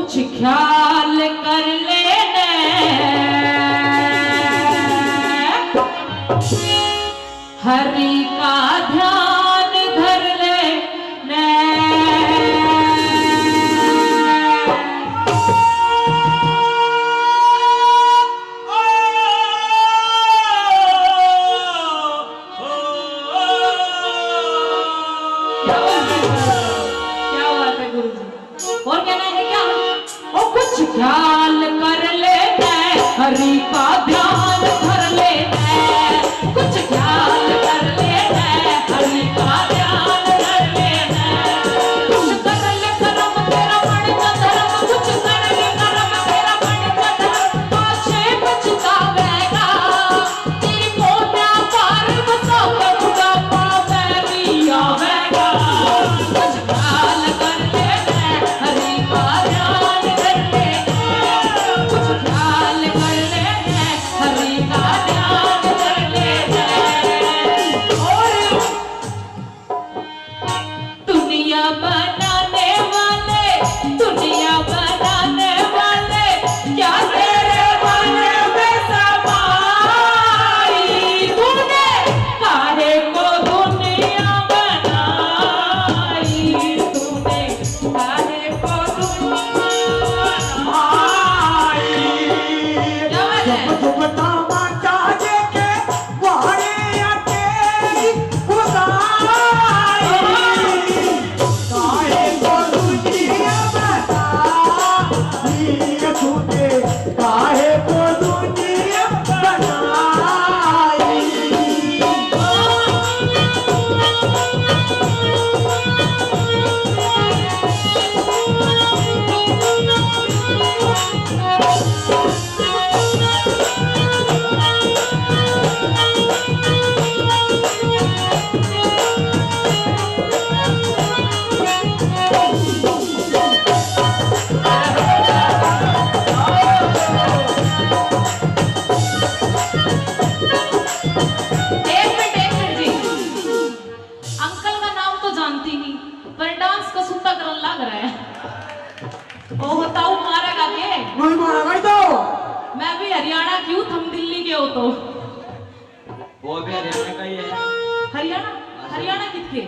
कुछ ख्याल कर लेने हरि का ध्यान धर लेने। क्या बात है गुरु जी, और कहना है क्या? ओ कुछ ख्याल कर लेना हरि का ध्यान धर लेना, कुछ ख्याल कर लेना हरि का ध्यान धर लेना। कुछ कर ले कर्म तेरा मन का धर्म, कुछ कर ले कर्म तेरा मन का धर्म, पाछे पछतावेगा तेरी मोटा पार बसा करूंगा पावे भी आवेगा। कुछ ख्याल कर लेना हरि का ध्यान धर लेना, कुछ ख्याल कर लेना हरि का ध्यान धर लेना। और दुनिया बनाने वाले क्या तेरे मन में समाई, तूने काहे को दुनिया बनाई, तूने काहे को दुनिया बनाई। क्या बात है? नहीं मारा तो मैं भी हरियाणा की हूँ, तुम दिल्ली के हो तो। वो भी हरियाणा का ही है। हरियाणा? हरियाणा किसके?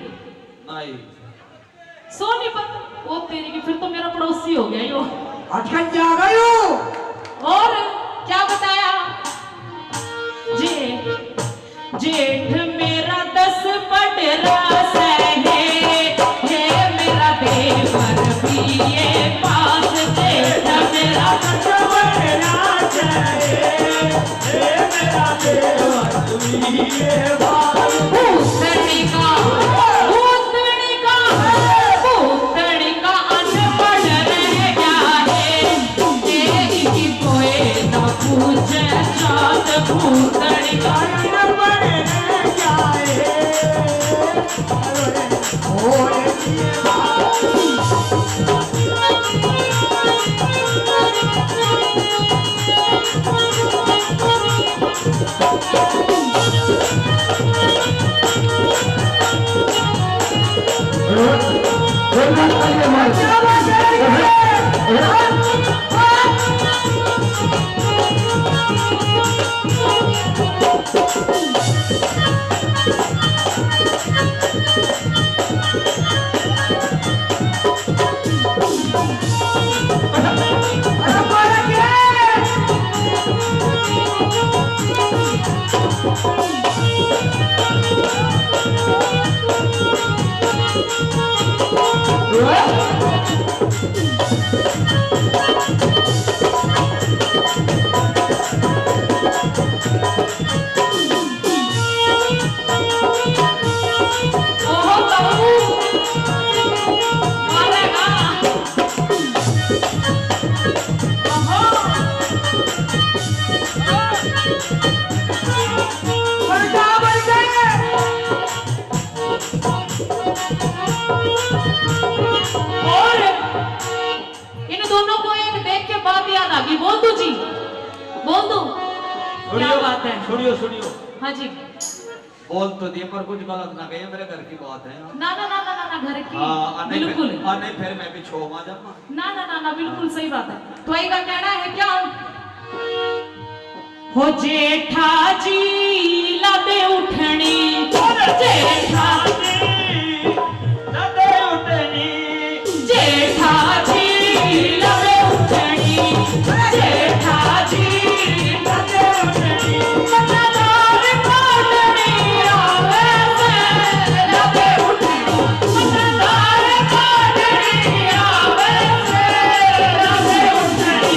नहीं सोनीपत। वो तेरी की, फिर तो मेरा पड़ोसी हो गया यो। अटकन जा गई हो। और क्या बताया? जेठ मेरा 10 पढ़ रस है, ये मेरा देवर भी ये पास, जेठ मेरा 10 पढ़ रस है, ये मेरा देवर भी ये पास। भूतनी का अनपढ़ रह गया है, तेरी की कोई न पूछे जात, भूतनी का अनपढ़ रह गया है। क्या बात है? सुनियो सुनियो। हाँ जी। बोल तो दिए पर कुछ गलत ना कहिए, मेरे घर की बात है। ना ना ना ना ना, ना घर की हाँ, बिल्कुल। नहीं फिर मैं भी छो मा जाऊंगा। ना ना ना ना, बिल्कुल सही बात है। तो एक का कहना है क्या, हो जेठा जी लबे उठनी, जेठा जी लबे उठनी, जेठा जी लबे उठनी, जेठा जी लबे उठनी, मजेदार काटनी आवे से लबे उठनी, मजेदार काटनी आवे से लबे उठनी।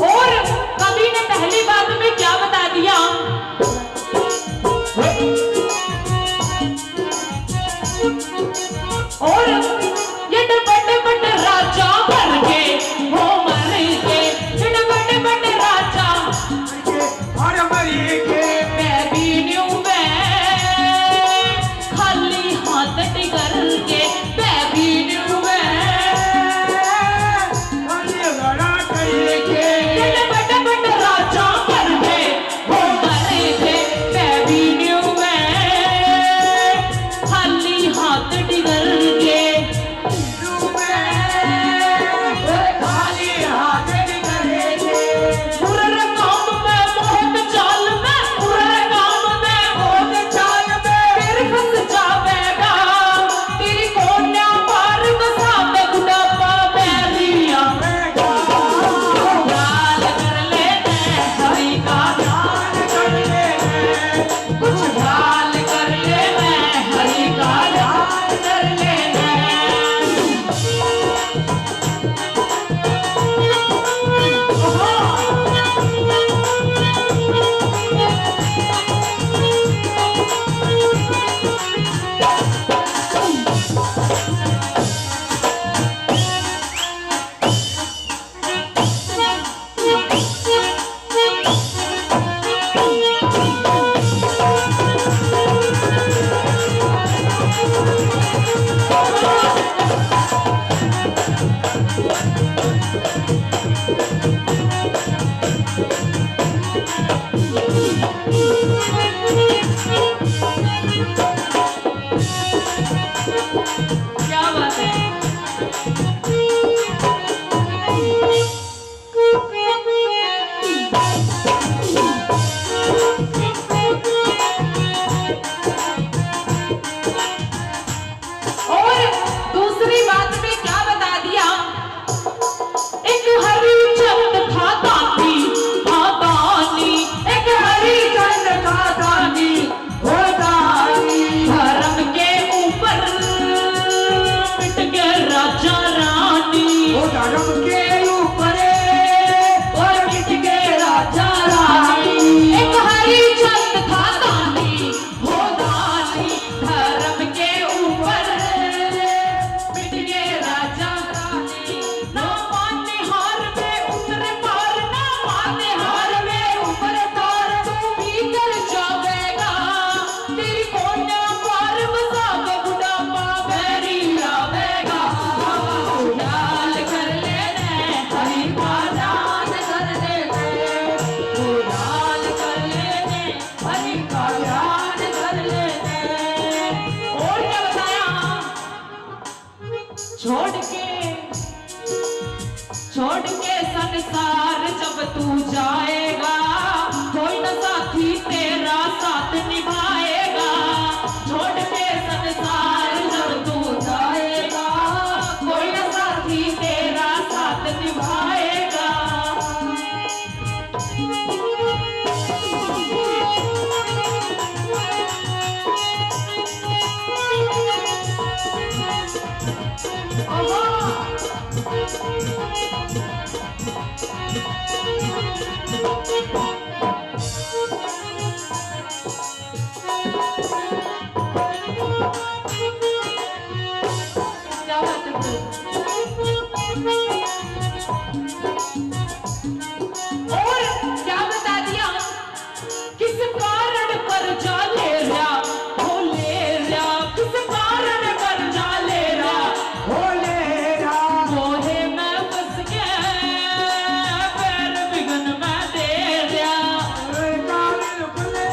और कवि ने पहली बात में क्या बता दिया, और ये बड़े बड़े राजा बन के हो मर के, ये बड़े बड़े राजा और मरी के बेबीन्यू में खाली हाथ टिकर के, बेबीन्यू में लड़ा कहीं के बड़े बड़े राजा बन के हो मर छोड़ के संसार जब तू जाएगा, कोई न साथी तेरा साथ निभाएगा। छोड़ के संसार जब तू जाएगा, कोई न साथी तेरा साथ निभाएगा। क्या बात है गुरु? और क्या बता दिया, किस कारण कर्जा ले रहा हो, ले रहा, किस कारण कर्जा ले रहा हो ले रा मोहे में फंस गया, पैर बिगन में दे रहा। कालिल खुले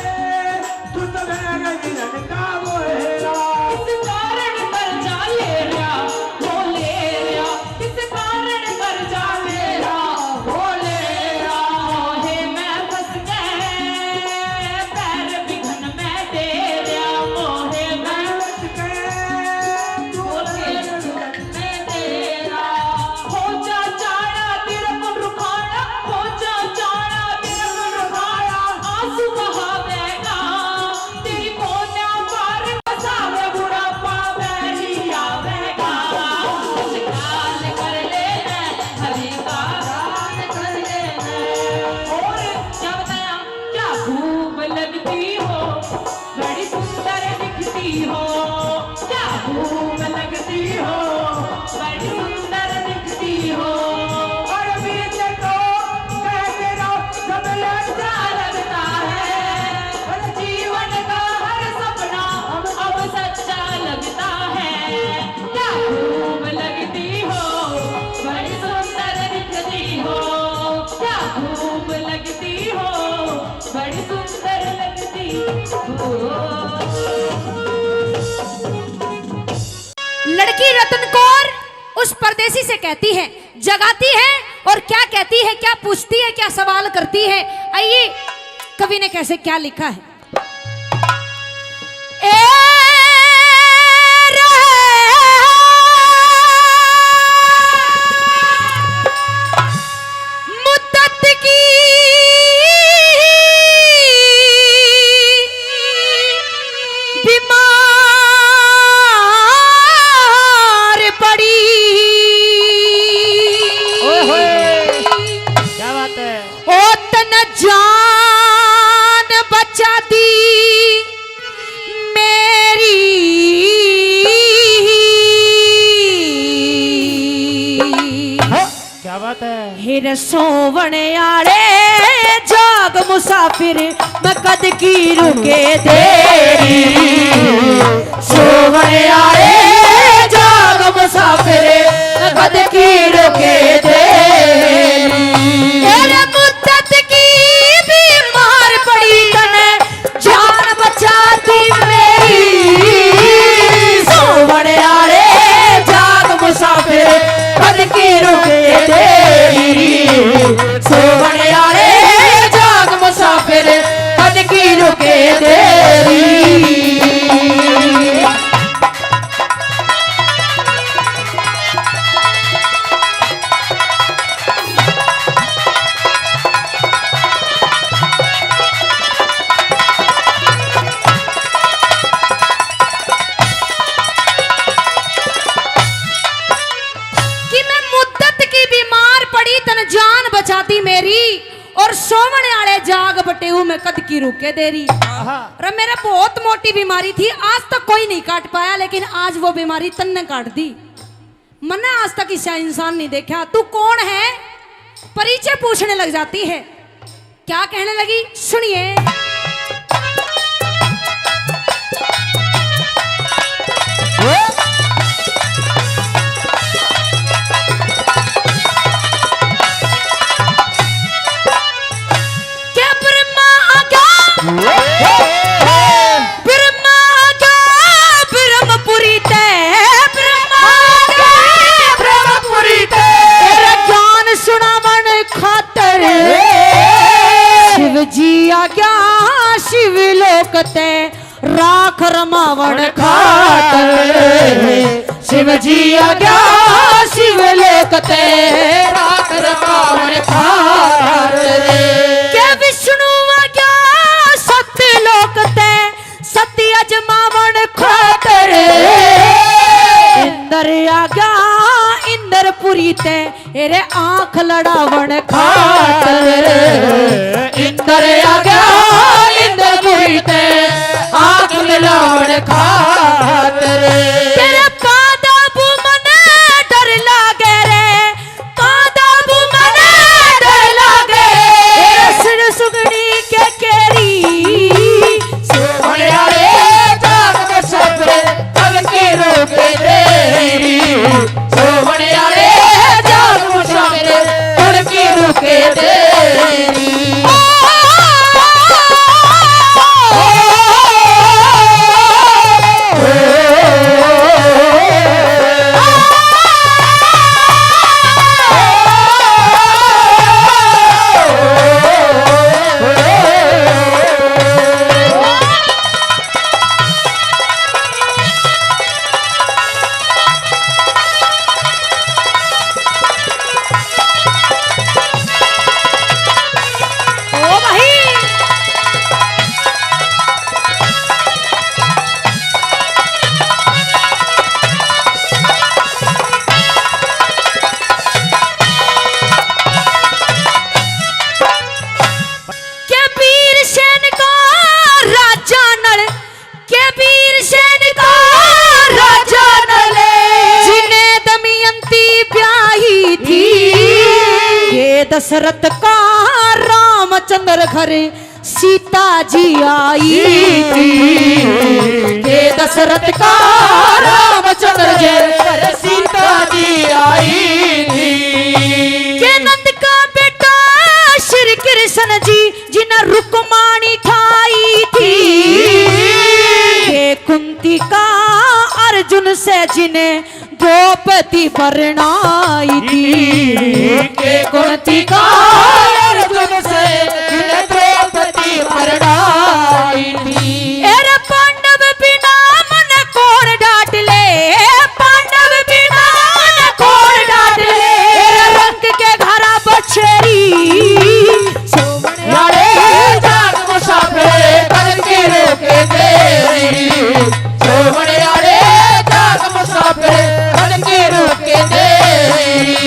तू तो मेरा गिरन का मोहेरा किस कारण कर्जा ले रहा हो, ले रहा, किस कारण कर्जा ले रहा हो, ले रहा मोहे में फंस गया, पैर बिगन में दे रहा। मोहे में बच के तू मोहे में तेरा हो जा चाड़ा तेरा मन रुखाया, हो जा चाड़ा तेरा मन रुखाया। आंसू बहावेगा तेरी कोन्या पार बसावे, बुढ़ापा बैरी आवेगा। कुछ काल कर लेना हरि का दान कर लेना। और क्या बताया, क्या खूब लगती हो, बड़ी सुंदर दिखती हो, क्या खूब लगती हो, बड़ी सुंदर दिखती हो। और बीच तो मैं तेरा सब लगता अच्छा लगता है और जीवन का हर सपना अब सच्चा लगता है। क्या खूब लगती हो, बड़ी सुंदर दिखती हो, क्या खूब लगती हो, बड़ी सुंदर लगती हो। लड़की रतन कौर उस परदेसी से कहती है, जगाती है और क्या कहती है, क्या पूछती है, क्या सवाल करती है। आइए कवि ने कैसे क्या लिखा है। ए मुद्दत की बीमार पड़ी, क्या बात है ओ तन जान बचाती मेरी, क्या बात है हिर सोवने आले जाग मुसाफिर मैं कद की रुके देरी, सोवने आले जाग मुसाफिर मैं कद की रुके देरी। तेरे मुद्दत की बीमार पड़ी तने जान बचाती मेरी, सोवने आले जाग मुसाफिर कद की रुके देरी, सोवने आले जाग मुसाफिर कद की रुके देरी। कि मैं मुद्दत की बीमार पड़ी तन जान बचाती मेरी, और सोवने आले जाग बटेऊ में कद की रुके देरी। और मेरा बहुत मोटी बीमारी थी, आज तक कोई नहीं काट पाया, लेकिन आज वो बीमारी तन ने काट दी। मैंने आज तक ऐसा इंसान नहीं देखा। तू कौन है, परिचय पूछने लग जाती है। क्या कहने लगी सुनिए। आज्ञा शिवलोक ते राख रमावण खातर शिव जी आज्ञा शिवलोक ते राख रमावण खातर के विष्णु आज्ञा सत्यलोक ते सत्य अजमावण खातर इंद्र आज्ञा इंद्रपुरी ते एरे आंख लड़ावण खातर इंद्र आज्ञा इंद्रपुरी ते आंख लड़ावण खातर तेरे पादाबू मने डर लागे रे पादाबू मने डर लागे तेरे सिर सुगड़ी के केरी सोहणिया रे जाग बसबरे तल के रोके तेरी सोहणिया रे जाग बसबरे तल के रोके तेरी दशरथ का रामचंद्र घर सीता जी आई थी के दशरथ का रामचंद्र घर सीता जी आई थी के नंद का बेटा श्री कृष्ण जी जिन्हें रुक्माणी ठाई थी के कुंती का अर्जुन से जिन्हें द्रौपदी परणाई थी के कुंती का अर्जुन से जिन्हें द्रौपदी परणाई थी अरे पांडव बिना मन कौन डांट ले पांडव बिना मन कौन डांट ले अरे रंग के घरा बछेरी सोमने जाग मुसाफिर कर के रोके तेरी सोमने जाग मुसाफिर कर के रोके तेरी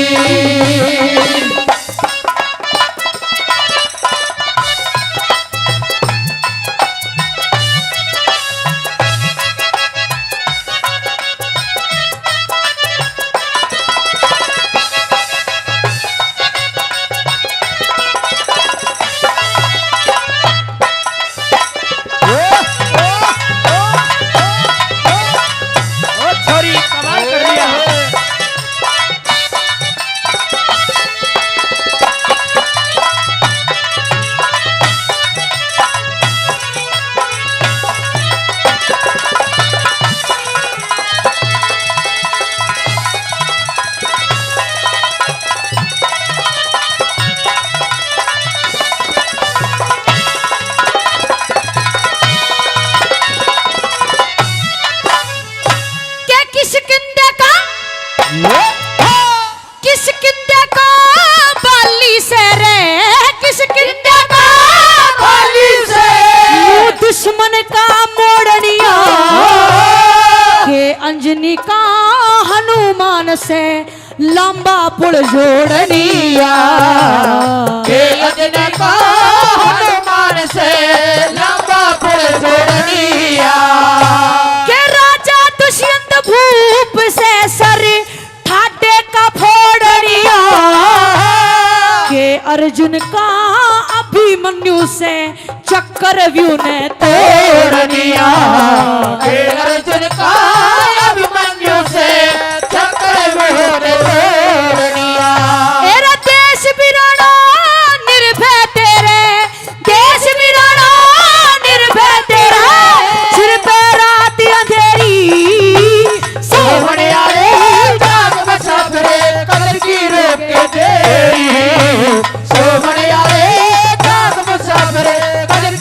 अंजनी का हनुमान से लंबा पुल जोड़निया के अंजनी का हनुमान से लंबा पुल जोड़निया के राजा दुष्यंत भूप से सर ठाटे का फोड़निया के अर्जुन का अभिमन्यु से चक्रव्यूह ने तोड़निया के अर्जुन का अभिमन्यु से चक्रव्यूह ने तोड़निया तेरा देश बिराना निर्भय तेरे देश बिराना निर्भय तेरा सिर पे रात अंधेरी सोहने आए जाग बचा फिरे कदर की रोके तेरी सोहने आए जाग बचा फिरे कदर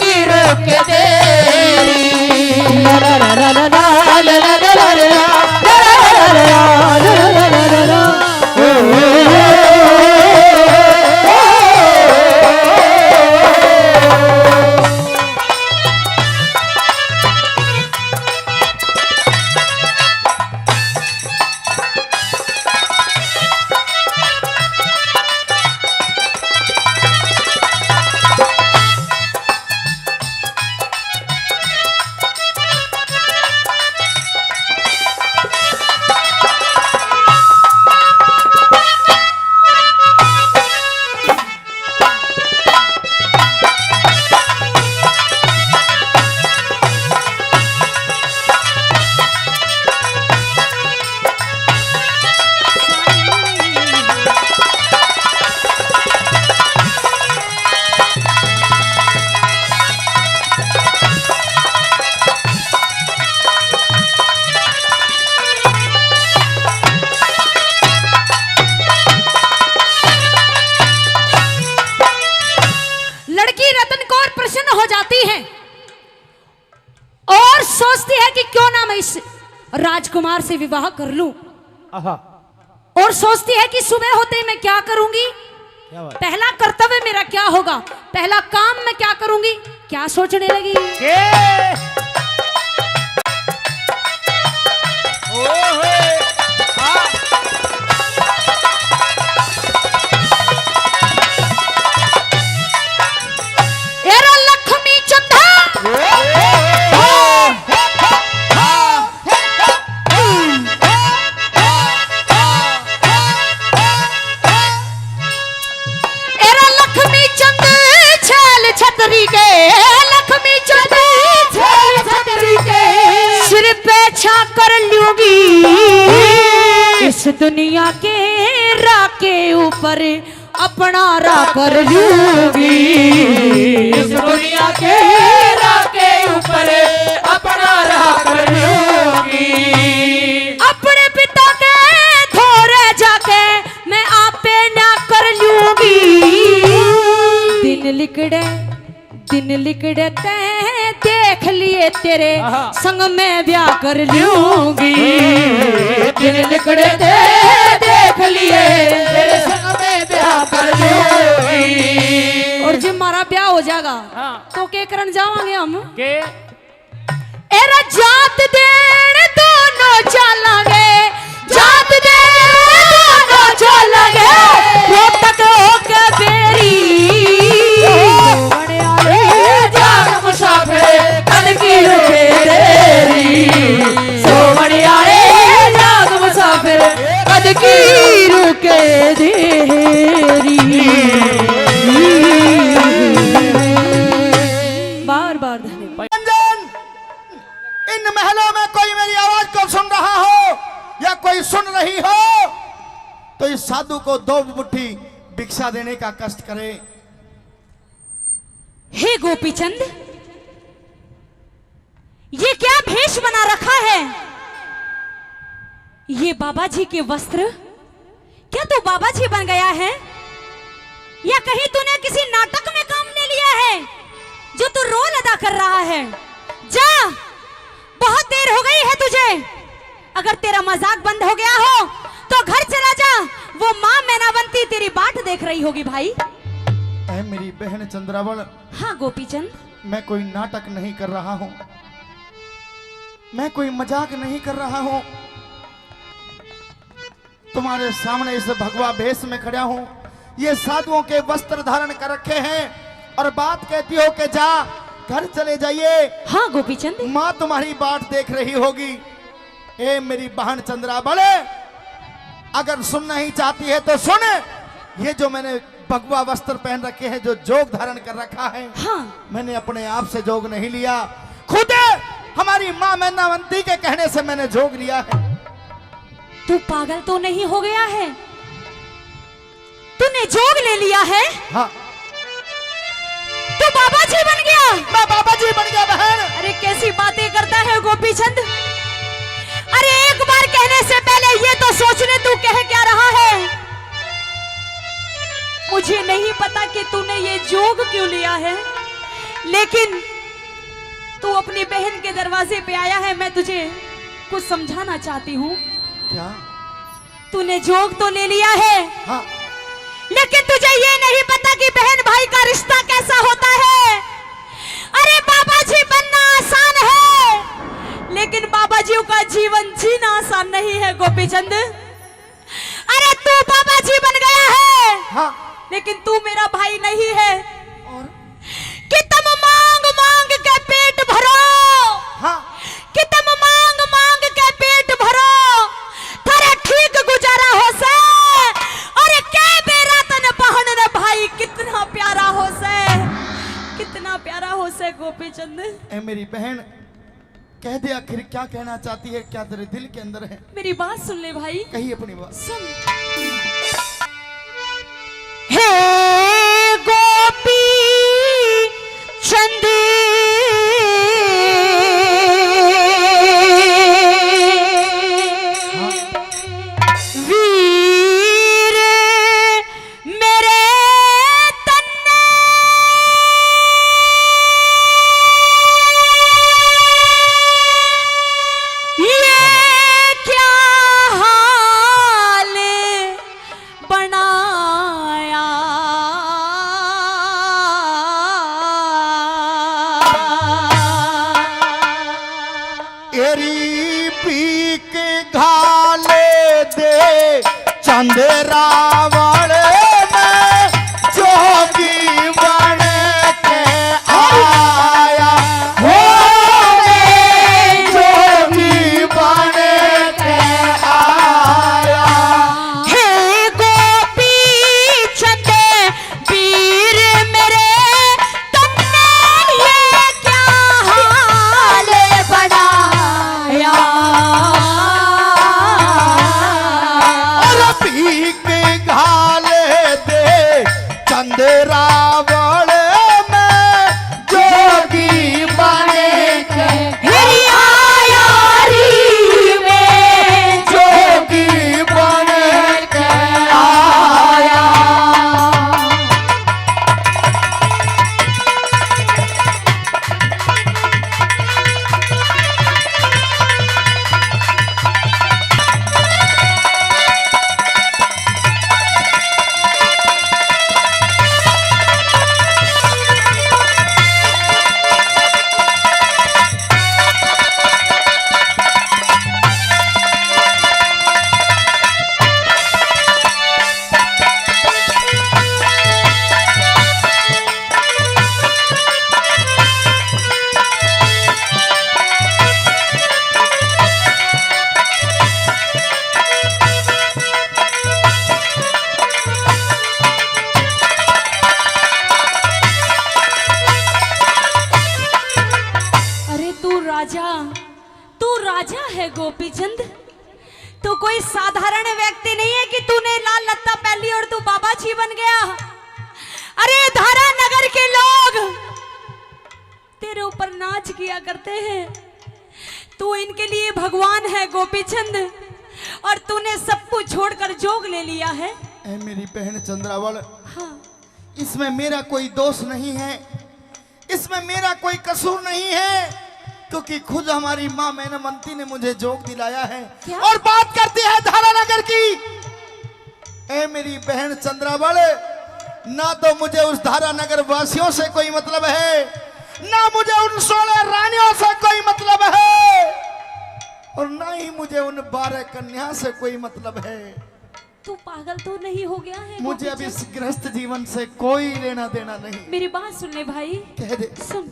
हो जाती है और सोचती है कि क्यों ना मैं इस राजकुमार से विवाह कर लूं। आहा, और सोचती है कि सुबह होते ही मैं क्या करूंगी, क्या बात पहला कर्तव्य मेरा क्या होगा, पहला काम मैं क्या करूंगी, क्या सोचने लगी। के ओहे हाँ एरा लक्ष्मी चंदा एरा लक्ष्मी चंद छल छतरी के, लक्ष्मी चंद छल छतरी के सिर पे छा कर लूंगी इस दुनिया के राके ऊपर अपना रा कर लूंगी, इस दुनिया के राके ऊपर अपना राह कर लूंगी। अपने पिता के थोड़े जाके मैं आपे ना कर लूंगी। दिन लिकड़े ते देख लिए तेरे आहा। संग में ब्याह कर लूंगी। दिन लिखड़े थे देख लिए तेरे संग में ब्याह कर लूंगी। और जब हमारा ब्याह हो जाएगा हाँ। तो क्या करन जावांगे हम, के एरा जात देन दोनों चलांगे, जात देन दोनों चलांगे रोहतक होके बेरी बड़े आले जाग मुसाफिर कल की रुके तेरी, सोमनी आए जाग मुसाफिर कद की रुके देरी। बार बार धन्यवाद। रंजन, इन महलों में कोई मेरी आवाज को सुन रहा हो या कोई सुन रही हो तो इस साधु को 2 मुट्ठी भिक्षा देने का कष्ट करे। हे गोपीचंद, ये क्या भेष बना रखा है, ये बाबा जी के वस्त्र, क्या तू बाबा जी बन गया है या कहीं तूने किसी नाटक में काम ले लिया है जो तू रोल अदा कर रहा है। जा, बहुत देर हो गई है तुझे, अगर तेरा मजाक बंद हो गया हो तो घर चला जा, वो मां मैनावंती तेरी बाट देख रही होगी भाई। ऐ मेरी बहन चंद्रावल, हाँ गोपीचंद, मैं कोई नाटक नहीं कर रहा हूं, मैं कोई मजाक नहीं कर रहा हूं, तुम्हारे सामने इस भगवा भेष में खड़ा हूं, ये साधुओं के वस्त्र धारण कर रखे हैं और बात कहती हो कि जा घर चले जाइए, हाँ गोपीचंद, माँ तुम्हारी बाट देख रही होगी। ए मेरी बहन चंद्रावल, अगर सुनना ही चाहती है तो सुन, ये जो मैंने भगवा वस्त्र पहन रखे हैं, जो जोग धारण कर रखा है, हाँ मैंने अपने आप से जोग नहीं लिया, खुद हमारी माँ मैनावंती के कहने से मैंने जोग लिया है। तू पागल तो नहीं हो गया है, तूने जोग ले लिया है, हाँ, तू बाबा जी बन गया। मैं बाबा जी बन गया बहन। अरे कैसी बातें करता है गोपीचंद, अरे एक बार कहने से पहले ये तो सोचने तू कह क्या रहा है। मुझे नहीं पता कि तूने ये जोग क्यों लिया है, लेकिन तू अपनी बहन के दरवाजे पे आया है, मैं तुझे कुछ समझाना चाहती हूँ। क्या? तूने जोग तो ले लिया है, हाँ, लेकिन तुझे ये नहीं पता कि बहन भाई का रिश्ता कैसा होता है। अरे बाबा जी बनना आसान है, लेकिन बाबा जी का जीवन जीना आसान नहीं है गोपीचंद। अरे तू बाबा जी बन गया है, हाँ, लेकिन तू मेरा भाई नहीं है। और कि तुम मांग मांग के पेट भरो, हाँ, कि तुम मांग मांग के पेट भरो, थारे ठीक गुजारा हो से। अरे के बेरा तन पहन रे भाई, कितना प्यारा हो से, कितना प्यारा हो से गोपीचंद। ए मेरी बहन, कह दे आखिर क्या कहना चाहती है, क्या तेरे दिल के अंदर है, मेरी बात सुन ले भाई, कही अपनी बात। सुन। हे गोपी चंद, वीर मेरे तन्ने तेरी पीक घाले दे चंद्रावल में जोगी बन के आया हो रे जोगी बन के आया। हे गोपी चंद वीर मेरे तुमने ये क्या हाल बनाया। और पीक घाले दे चंद्रावल में जोगी बन के मेरी आयारी में जोगी बन के आया। अरे तू राजा है गोपीचंद। तू कोई साधारण व्यक्ति नहीं है कि तूने लाल लत्ता पहन ली और तू बाबा जी बन गया। अरे धारा नगर के लोग तेरे ऊपर नाच किया करते हैं। तू इनके लिए भगवान है गोपीचंद, और तूने सब कुछ छोड़कर जोग ले लिया है। ऐ मेरी बहन चंद्रावल, हाँ, इसमें मेरा कोई दोष नहीं है, इसमें मेरा कोई कसूर नहीं है, क्योंकि खुद हमारी माँ मैनमंती ने मुझे जोग दिलाया है। क्या? और बात करती है धारानगर की। ऐ मेरी बहन चंद्रावल, ना तो मुझे उस धारानगर वासियों से कोई मतलब है, ना मुझे उन 16 रानियों से कोई मतलब है, और ना ही मुझे उन 12 कन्या से कोई मतलब है। तू पागल तो नहीं हो गया है मुझे अब गोपीचंद? इस गृहस्थ जीवन से कोई लेना देना नहीं। मेरी बात सुन ले भाई, कह दे। सुन।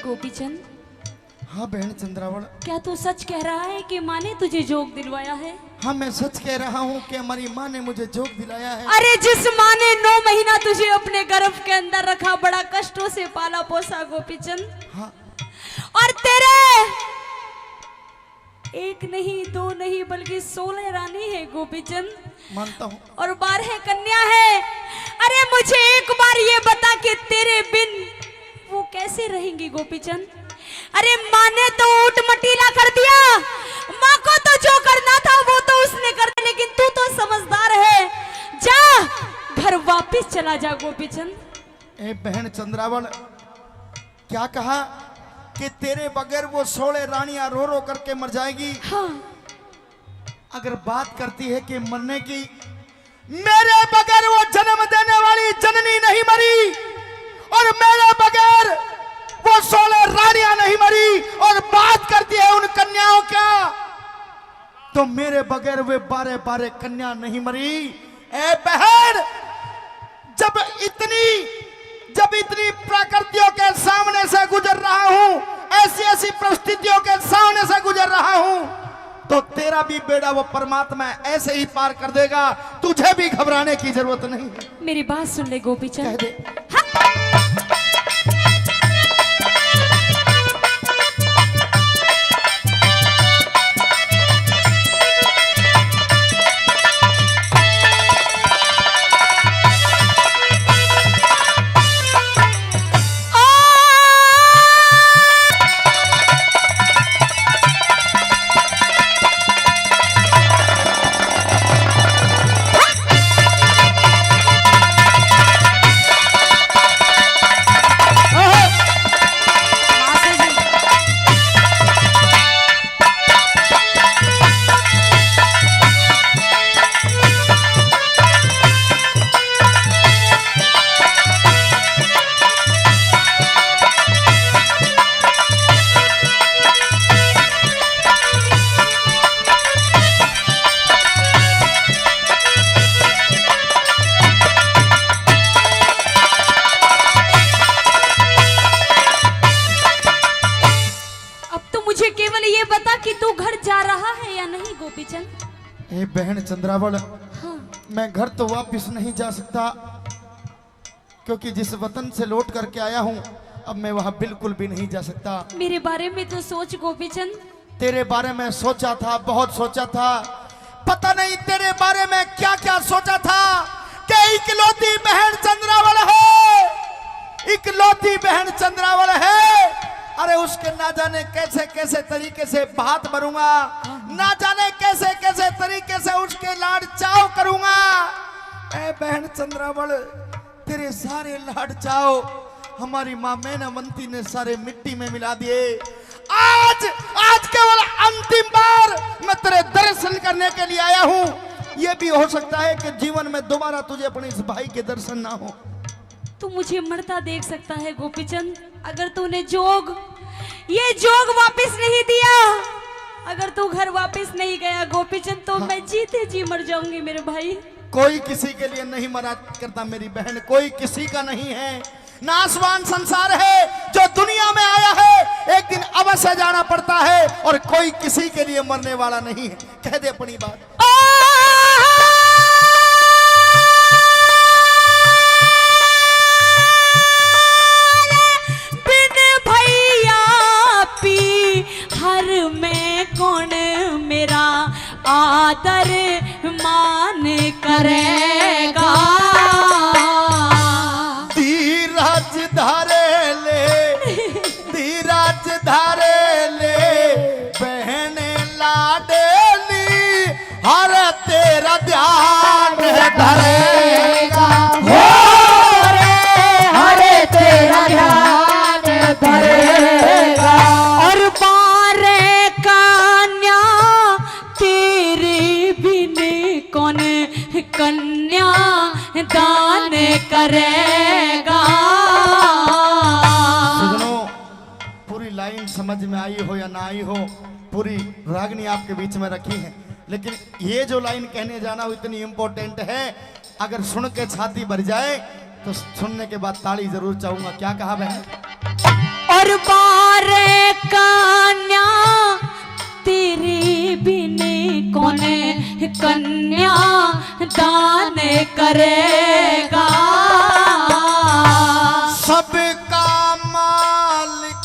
गोपीचंद, हाँ बहन चंद्रावल, क्या तू सच कह रहा है कि माँ ने तुझे जोग दिलवाया है? हाँ मैं सच कह रहा हूँ कि हमारी माँ ने मुझे जोग दिलाया है। अरे जिस माँ ने 9 महीना तुझे अपने गर्भ के अंदर रखा, बड़ा कष्टों से पाला पोसा गोपीचंद, हाँ और तेरे एक नहीं 2 नहीं बल्कि 16 रानी है गोपीचंद, मानता हूँ। और 12 कन्या है। अरे मुझे एक बार ये बता कि तेरे बिन वो कैसे रहेंगी गोपीचंद? अरे माँ ने तो ऊट मटीला कर दिया, माँ को तो जो करना था वो तो उसने कर दिया, लेकिन तू तो समझदार है, जा घर वापस चला जा गोपीचंद। ए बहन चंद्रावल, क्या कहा कि तेरे बगैर वो 16 रानियां रो रो करके मर जाएगी? हाँ, अगर बात करती है कि मरने की, मेरे बगैर वो जन्म देने वाली जननी नहीं मरी, और मेरे बगैर वो 16 रानियां नहीं मरी, और बात करती है उन कन्याओं का, तो मेरे बगैर वे 12 कन्या नहीं मरी। ए बहन, जब इतनी प्रकृतियों के सामने से गुजर रहा हूं, ऐसी ऐसी परिस्थितियों के सामने से गुजर रहा हूं, तो तेरा भी बेड़ा वो परमात्मा ऐसे ही पार कर देगा। तुझे भी घबराने की जरूरत नहीं है। मेरी बात सुन ले गोपीचंद। कह दे। ए बहन चंद्रावल, हाँ। मैं घर तो वापस नहीं जा सकता, क्योंकि जिस वतन से लौट करके आया हूँ अब मैं वहाँ बिल्कुल भी नहीं जा सकता। मेरे बारे में तो सोच गोपीचंद। तेरे बारे में सोचा था, बहुत सोचा था। पता नहीं तेरे बारे में क्या क्या सोचा था कि इकलौती बहन चंद्रावल है, इकलौती बहन चंद्रावल है। अरे उसके ना जाने कैसे कैसे तरीके से बात भरूंगा, ना जाने कैसे कैसे तरीके से उसके लाड चाव करूंगा। ए बहन चंद्रावल, तेरे सारे लाड चाव हमारी माँ मैनावंती ने सारे मिट्टी में मिला दिए। आज आज केवल अंतिम बार मैं तेरे दर्शन करने के लिए आया हूँ। यह भी हो सकता है कि जीवन में दोबारा तुझे अपने इस भाई के दर्शन ना हो। तू मुझे मरता देख सकता है गोपीचंद, अगर तूने ये जोग वापस नहीं दिया, अगर तू घर वापस नहीं गया गोपीचंद, तो मैं जीते जी मर जाऊंगी मेरे भाई। कोई किसी के लिए नहीं मरा करता मेरी बहन, कोई किसी का नहीं है। नासवान संसार है, जो दुनिया में आया है एक दिन अवश्य जाना पड़ता है, और कोई किसी के लिए मरने वाला नहीं है। कह दे अपनी बात। हर में कौन मेरा आदर मान करेगा। धीरज धारे ले, धीरज धारे ले बहन लाडली, हर तेरा ध्यान धरेगा। हरे तेरा ध्यान धरेगा। और बारे कन्या तेरे बिन कौन कन्या दान करेगा। सुनो, पूरी लाइन समझ में आई हो या ना आई हो, पूरी रागनी आपके बीच में रखी है, लेकिन ये जो लाइन कहने जाना हो इतनी इंपॉर्टेंट है, अगर सुन के छाती भर जाए तो सुनने के बाद ताली जरूर चाहूंगा। क्या कहा बहन? और बारे कन्या तेरे बिन कौन कन्या दान करेगा। सबका मालिक,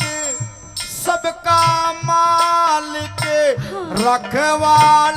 सबका मालिक रखवाला